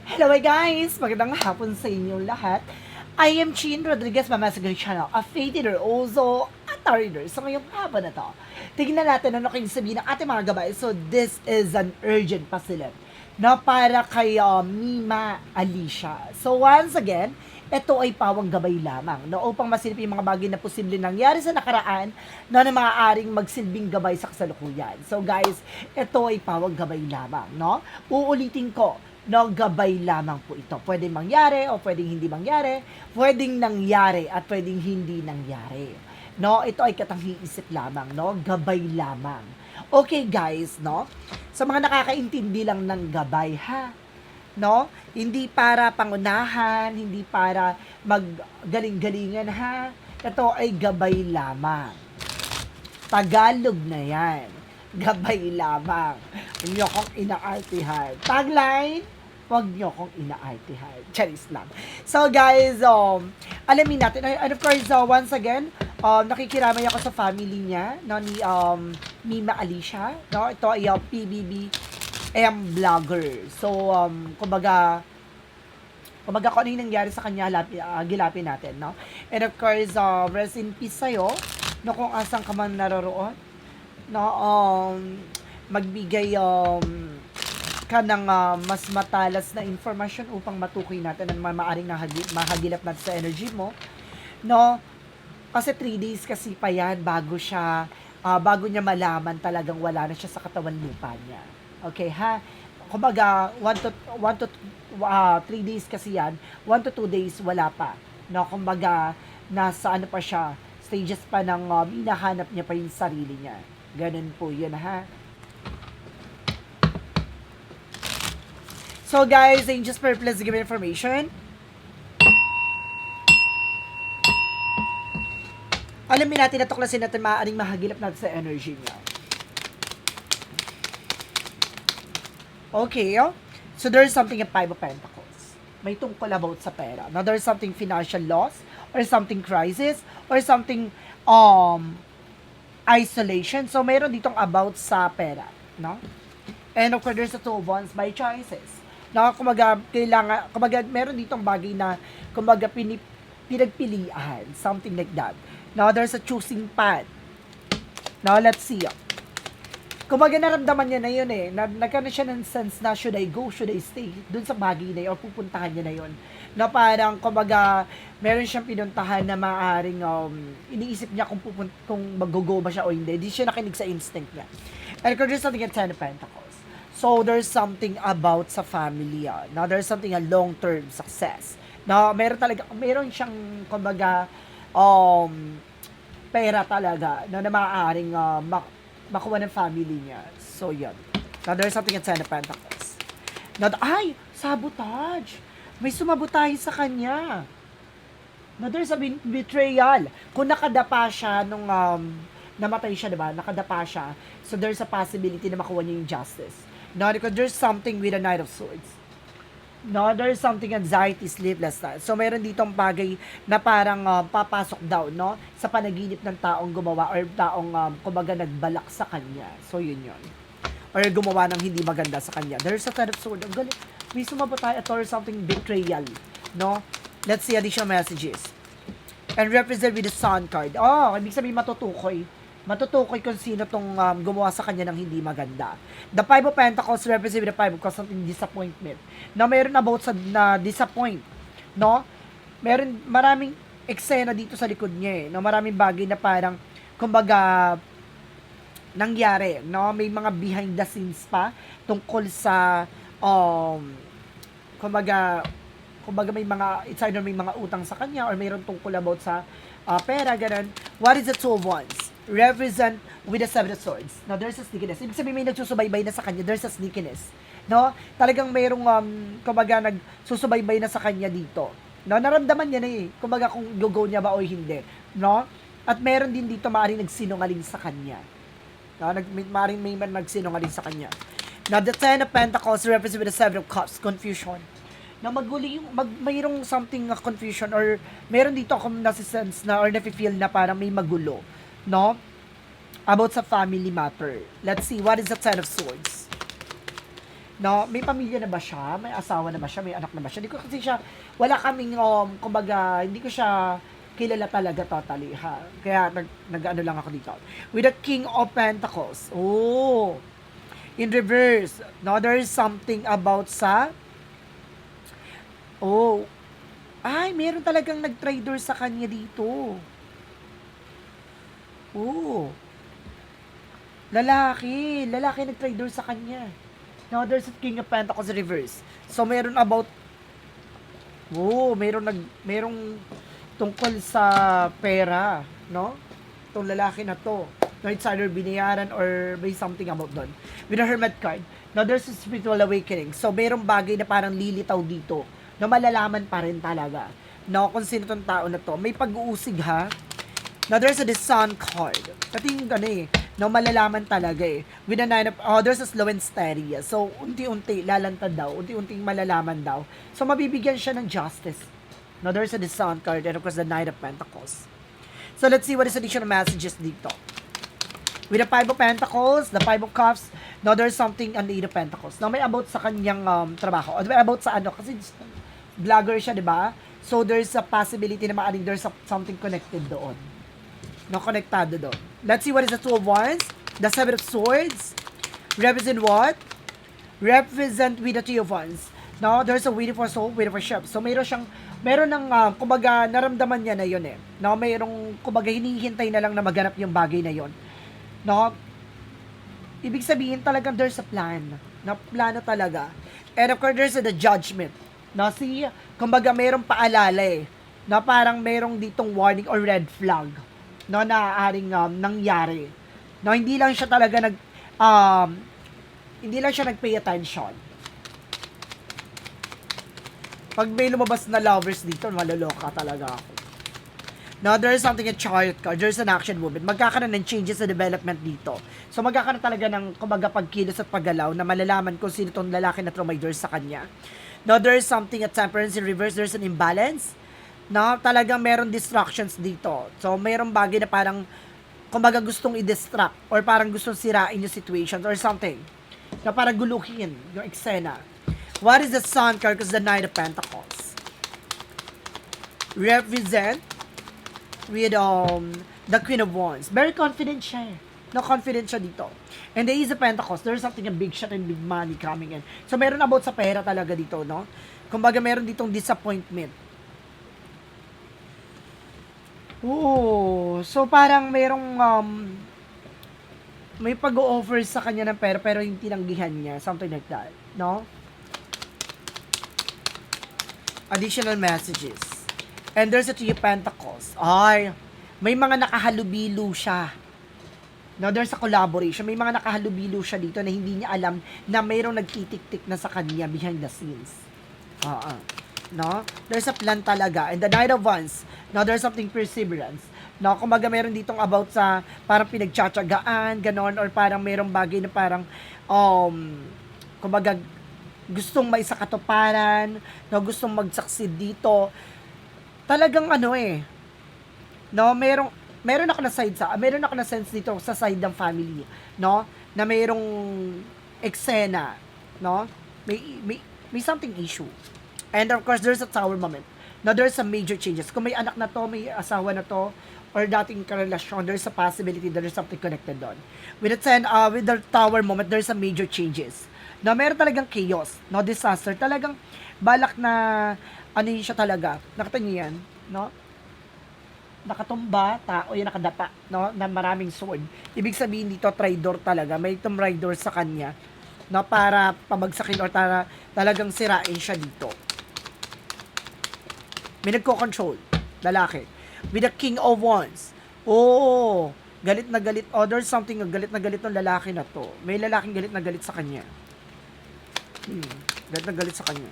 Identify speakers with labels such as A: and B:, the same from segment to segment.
A: Hello guys! Magandang hapon sa inyo lahat. I am Chin Rodriguez, Mama sa Channel, a faith leader, also a tarot reader. So ngayong hapon na to, tignan natin ano kayo sabihin ng ating mga gabay. So this is an urgent pasilip na para kay Mima Alicia. So once again, ito ay pawang gabay lamang no, upang masilip yung mga bagay na posible nangyari sa nakaraan na maaaring magsilbing gabay sa kasalukuyan. So guys, ito ay pawang gabay lamang. No? Uulitin ko, no, gabay lamang po ito. Pwedeng mangyari o pwedeng hindi mangyari, pwedeng nangyari at pwedeng hindi nangyari. No, ito ay katang-isip lamang, no? Gabay lamang. Okay guys, no? Sa mga nakakaintindi lang ng gabay, ha? No? Hindi para pangunahan, hindi para maggaling-galingan, ha? Ito ay gabay lamang. Tagalog na yan. Gabay lamang. Huwag niyo kong inaartihan. Tagline, huwag niyo kong inaartihan. Charis lang. So guys, alamin natin. And of course, once again, nakikiramay ako sa family niya, no, ni Mima Alicia. No? Ito ay PBB vlogger. So, kumbaga kung ano yung nangyari sa kanya, gilapin natin, no? And of course, rest in peace sa'yo, no, kung asan ka man naroroon, no, magbigay ka ng mas matalas na informasyon upang matukoy natin ang maaaring mahagilap natin sa energy mo, no? Kasi 3 days kasi pa yan bago niya malaman talagang wala na siya sa katawan lupa niya. Okay, ha? Kumbaga, 3 days kasi yan, 1 to 2 days wala pa. No, kumbaga, nasa ano pa siya, stages pa ng hinahanap niya pa yung sarili niya. Ganun po yun, ha? So guys, Angels Purpose give information. Alamin natin, natuklasin natin maaaring mahagilap natin sa energy niya. Okay, so there's something in 5 of Pentacles. May tungkol about sa pera. Now, there's something financial loss, or something crisis, or something isolation. So, mayroon ditong about sa pera, no? And of course, there's a 2 of Wands by choices. No, kumbaga, meron ditong bagay na, kumbaga, pinagpilian, something like that. Now, there's a choosing path. Now, let's see. Kumbaga naramdaman niya na yun eh. Nagkaroon siya ng sense na should I go, should I stay dun sa bagay na yun, or pupuntahan niya na yun. Na parang, kumbaga, meron siyang pinuntahan na maaaring iniisip niya kung mag-go ba siya o hindi. Hindi siya nakinig sa instinct niya. And there's something at 10 of Pentacles. So, there's something about sa family. Now, there's something a long-term success. Now, meron siyang, kumbaga, pera talaga na maaaring makuha ng family niya. So, yun. Now, there's something at 10 of Pentacles. Now, sabotage! May sumabotahe sa kanya. Now, there's a betrayal. Kung nakadapa siya nung namatay siya, diba? Nakadapa siya. So, there's a possibility na makuha niya yung justice. Now, because there's something with a Knight of Swords. No, there's something anxiety, sleeplessness. So, meron ditong bagay na parang papasok daw, no? Sa panaginip ng taong gumawa or taong, kumbaga, nagbalak sa kanya. So, yun. Or gumawa ng hindi maganda sa kanya. There's a kind of sword. Ang galing. May sumabotay or something betrayal, no? Let's see additional messages. And represent with the Sun card. Oh, ibig sabihin matutukoy kung sino tong gumawa sa kanya ng hindi maganda. The 5 of Pentacles represent with the 5 of Cups, something disappointment. Na meron about sa disappoint, no? Maraming eksena dito sa likod niya eh. No? Maraming bagay na parang, kumbaga, nangyari, no? May mga behind the scenes pa tungkol sa, kumbaga may mga, it's either may mga utang sa kanya or mayroon tungkol about sa pera, ganun. What is the 2 of Wands? Represent with the 7 of Swords. Now, there's a sneakiness. Ibig sabihin, may nagsusubaybay na sa kanya. There's a sneakiness. No? Talagang mayroong, kumbaga, nagsusubaybay na sa kanya dito. No? Naramdaman niya na eh. Kumbaga, kung go niya ba o hindi. No? At meron din dito maaaring nagsinungaling sa kanya. No? Maaaring may man nagsinungaling sa kanya. Now, the 10 of Pentacles represent with the 7 of Cups. Confusion. Na mayroong something confusion or meron dito akong nasisense na or nafe-feel na parang may magulo. No? About sa family matter. Let's see, what is the 10 of Swords? No, may pamilya na ba siya? May asawa na ba siya? May anak na ba siya? Hindi ko kasi siya, wala kaming, kumbaga, hindi ko siya kilala talaga totally, ha? Kaya, nag-ano lang ako dito. With the King of Pentacles. Oh, in reverse. No, there is something about sa, oh, ay, meron talagang nag-trader sa kanya dito. Oh, lalaki nag-trader sa kanya. Now, there's a King of Pentacles reverse. So, meron about, merong tungkol sa pera, no? Itong lalaki na to. No, it's either binayaran or may something about doon. With the Hermit card, now there's a spiritual awakening. So, merong bagay na parang lilitaw dito, na malalaman pa rin talaga. No, kung sino tong tao na to. May pag-uusig, ha? Now, there's a the Sun card. Ito yung no, malalaman talaga eh. With the Nine of, there's a slow and steady. So, unti-unti, lalantad daw. Unti-unting malalaman daw. So, mabibigyan siya ng justice. Now, there's a the Sun card and of course, the Knight of Pentacles. So, let's see what is additional messages dito. With the Five of Pentacles, the Five of Cups, now there's something on the Eight of Pentacles. Now, may about sa kanyang trabaho. O, may about sa ano, kasi vlogger siya, di ba? So, there's a possibility na maaring there's something connected doon. No, konektado doon. Let's see what is the Two of Wands. The Seven of Swords. Represent what? Represent with the Three of Wands. No, there's a waiting for soul, waiting for ship. So, meron ng, kumbaga, naramdaman niya na yun eh. No, mayroong, kumbaga, hinihintay na lang na maganap yung bagay na yun. No, ibig sabihin talagang there's a plan. Na plano talaga. And of course, there's the judgment. No, see, kumbaga, mayroong paalala eh. Na parang mayroong ditong warning or red flag. No, na aaring nangyari. No, hindi lang siya talaga hindi lang siya nag-pay attention. Pag may lumabas na lovers dito, maloloka talaga ako. Now, there's something a chariot card. There's an action movement. Magkakaroon ng changes sa development dito. So, magkakaroon talaga ng, kumbaga, pagkilos at paggalaw na malalaman kung sino tong lalaki na trumaydor sa kanya. Now, there's something at temperance in reverse. There's an imbalance. No, talagang meron distractions dito. So, merong bagay na parang, kumbaga gustong i-distract or parang gustong sirain yung situations or something. Na parang guluhin yung eksena. What is the Sun card? Because the Knight of Pentacles. Represent with the Queen of Wands. Very confident siya eh. No, confident siya dito. And the Ace of Pentacles, there's something a big shot and big money coming in. So, meron about sa pera talaga dito, no? Kumbaga, meron ditong disappointment. Oo. So, parang merong, may pag-o-offer sa kanya ng pera pero yung tinanggihan niya. Something like that. No? Additional messages. And there's a Three of Pentacles. Ay, may mga nakahalubilo siya. No, there's a collaboration. May mga nakahalubilo siya dito na hindi niya alam na mayroong nagtitik-tik na sa kanya behind the scenes. No? There's a plan talaga. And the Knight of Wands, now there's something perseverance. No, kumbaga meron ditong about sa parang pinagtsatsagaan, ganon, or parang merong bagay na parang, kumbaga, gustong may sakatuparan, no, gustong mag-succeed dito. Talagang ano eh, no, meron ako na sense dito sa side ng family, no, na merong eksena, no, may something issue. And of course, there's a tower moment. Now, there's some major changes. Kung may anak na to, may asawa na to, or dating karelasyon, there's a possibility that there's something connected doon. With the tower moment, there's some major changes. Now, meron talagang chaos, no, disaster. Talagang balak na, ano yun siya talaga. Nakita niyo yan, no? Nakatumba, tao yung nakadapa, no, na maraming sword. Ibig sabihin dito, traitor talaga. May traitor sa kanya, na para pabagsakin or talagang sirain siya dito. May nagko-control, lalaki. With the King of Wands. Oh, galit na galit. Oh, there's something galit na galit ng lalaki na to. May lalaking galit na galit sa kanya. Galit na galit sa kanya.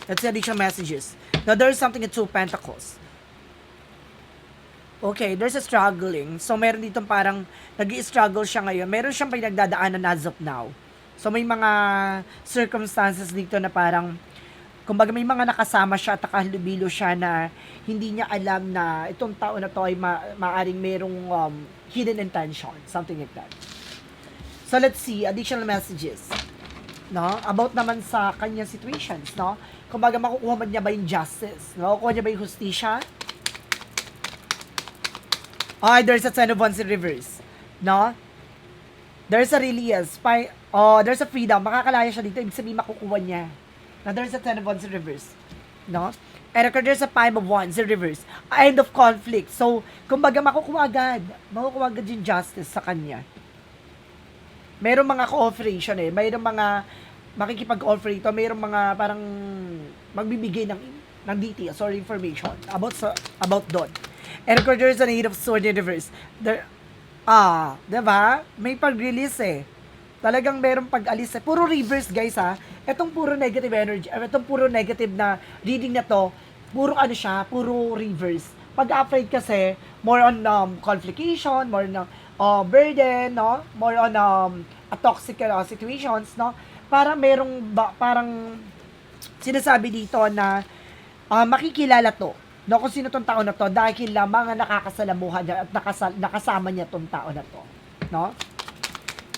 A: Let's see additional messages. Now, there's something at Two Pentacles. Okay, there's a struggling. So, meron ditong parang nag-i-struggle siya ngayon. Meron siyang pinagdadaanan as of now. So, may mga circumstances dito na parang, kumbaga may mga nakasama siya at nakahalubilo siya na hindi niya alam na itong tao na to ay maaring merong hidden intention. Something like that. So, let's see. Additional messages. no? About naman sa kanyang situations, no? Kumbaga, makukuha man niya ba yung justice? Makukuha niya ba yung hustisya? Ay, there's a Ten of Wands in reverse, no? There's a release, there's a freedom, makakalaya siya dito, ibig sabihin makukuha niya. Now, there's a Ten of Wands in reverse, no? And there's a Five of Wands in reverse, end of conflict. So, kumbaga, makukuha agad yung justice sa kanya. Mayroong mga cooperation mayroong mga makikipag-offer ito, mayroong mga parang magbibigay ng details or information about doon. And of course, there's an Eight of Swords in reverse. Diba? May pag-release Talagang merong pag-alis Puro reverse, guys, Itong puro negative energy, itong puro negative na reading na to, puro puro reverse. Pag-upgrade kasi, more on complication, more on burden, no? More on a toxic situations, no? Parang sinasabi dito na makikilala to, no? Kung sino tong tao na to dahil lamang nakakasalamuhan niya at nakasama niya tong tao na to, no?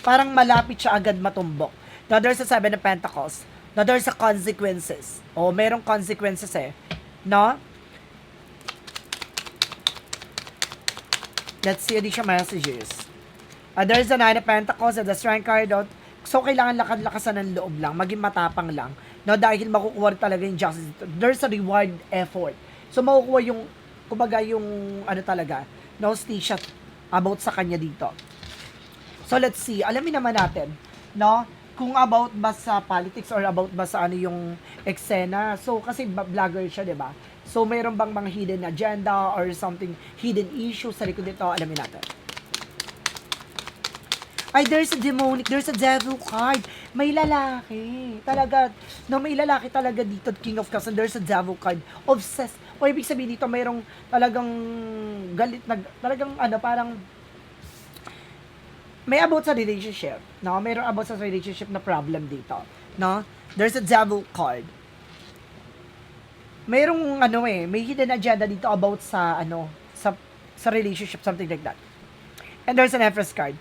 A: Parang malapit siya agad matumbok. Now, there's a Seven of Pentacles. Now, there's a consequences. Merong consequences no? Let's see additional messages. There's a Nine of Pentacles and the Strength card. So, kailangan lakad-lakasan ng loob lang. Maging matapang lang. No, dahil makukuha talaga yung justice. There's a reward effort. So, makukuha yung, kumbaga yung, talaga, no, station about sa kanya dito. So, let's see. Alamin naman natin, no, kung about ba sa politics or about ba sa yung eksena. So, kasi vlogger siya, di ba? So, mayroon bang mga hidden agenda or something, hidden issue sa likod nito? Alamin natin. Ay, there's a demonic, there's a devil card. May lalaki. Talaga, no, may lalaki talaga dito, King of Cups, and there's a devil card. Obsessed. O, ibig sabihin dito, mayroong talagang galit, talagang parang, may about sa relationship, no? Mayroong about sa relationship na problem dito, no? There's a devil card. Mayroong may hidden agenda dito about sa sa relationship, something like that. And there's an Empress card.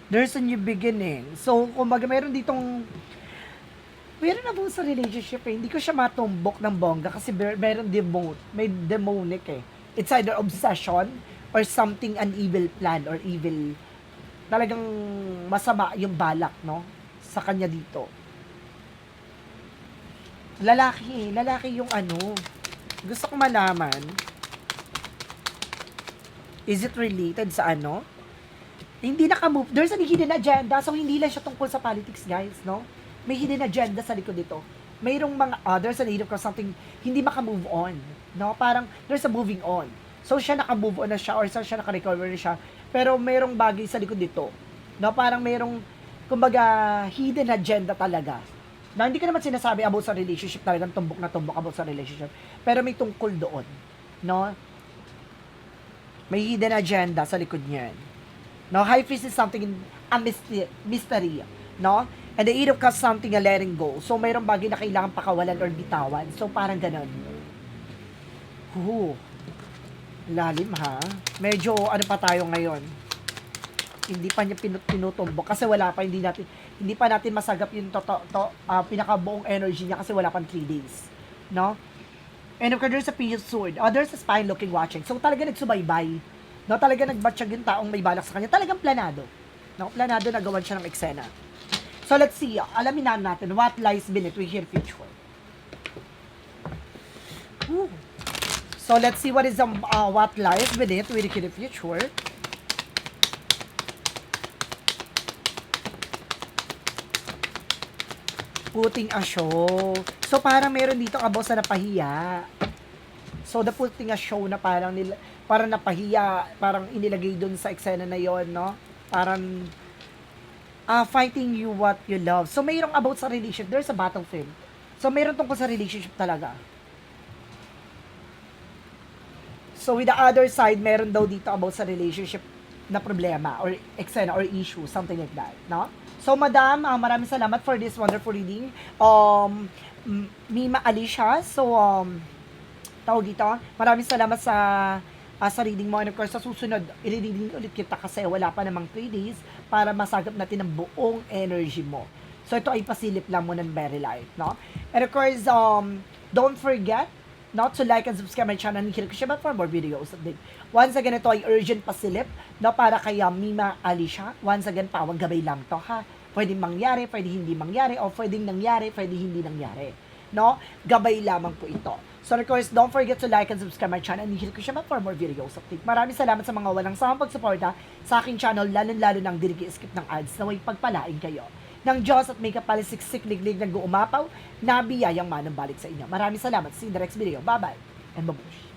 A: There's a new beginning. So, kumbaga meron about sa relationship Hindi ko siya matumbok ng bongga kasi may demonic It's either obsession or something, an evil plan or evil, talagang masama yung balak, no? Sa kanya dito. Lalaki yung Gusto ko malaman, is it related sa Hindi naka-move. There's a hidden agenda, so hindi lang siya tungkol sa politics, guys, no? May hidden agenda sa likod dito. Mayroong mga others sa need of something hindi maka-move on, no? Parang there's a moving on. So, siya naka-move on na siya or siya naka-recover na siya. Pero mayroong bagay sa likod dito. No? Parang mayroong, kumbaga, hidden agenda talaga. Na hindi ko naman sinasabi about sa relationship, talagang tumbok na tumbok about sa relationship. Pero may tungkol doon. No? May hidden agenda sa likod niyan. No? High Priest is something, a mystery. No? And the Eight of Cups, something a letting go. So, mayroong bagay na kailangan pakawalan or bitawan. So, parang ganun. Lalim, medyo pa tayo ngayon, hindi pa niya pinutumbok kasi wala pa, hindi pa natin masagap yung pinakabuong energy niya kasi wala pang 3 days, no? And of course, there's a Page of Sword. There's a spine looking, watching. So talaga nagsubaybay, no? Talaga nagbatsyag yung taong may balak sa kanya, talagang planado, no? Planado na gawan siya ng eksena. So let's see, alamin natin what lies beneath we hear future. So let's see what is what lies beneath with the future. Putting a show. So parang meron dito about sa napahiya. So the putting a show na parang napahiya, parang inilagay dun sa eksena na yon, no? Parang fighting you what you love. So mayroong about sa relationship, there's a battlefield. So mayroon tungkol sa relationship talaga. So, with the other side, meron daw dito about sa relationship na problema or eksena or issue, something like that, no? So, madam, maraming salamat for this wonderful reading. Mima Alicia, so, tawag dito, maraming salamat sa sa reading mo. And of course, sa susunod, i-reading ulit kita kasi wala pa namang 3 days para masagap natin ang buong energy mo. So, ito ay pasilip lang mo ng very light, no? And of course, don't forget not to like and subscribe my channel ni Hirko Shiba for more videos update. Once again, ito ay urgent pasilip, no, para kay Mima Alicia. Once again, pawag gabay lang to, ha? Pwedeng mangyari, pwede hindi mangyari, o pwedeng nangyari, pwede hindi nangyari. No? Gabay lamang po ito. So, of course, don't forget to like and subscribe my channel ni Hirko Shiba for more videos update. Maraming salamat sa mga walang sawang pagsuporta sa aking channel, lalo-lalo ng dirigi-skip ng ads na may pagpalain kayo ng Diyos at may kapalisiksik liglig nag-uumapaw na biyayang manang balik sa inyo. Maraming salamat. See you in the next video. Bye-bye and babush.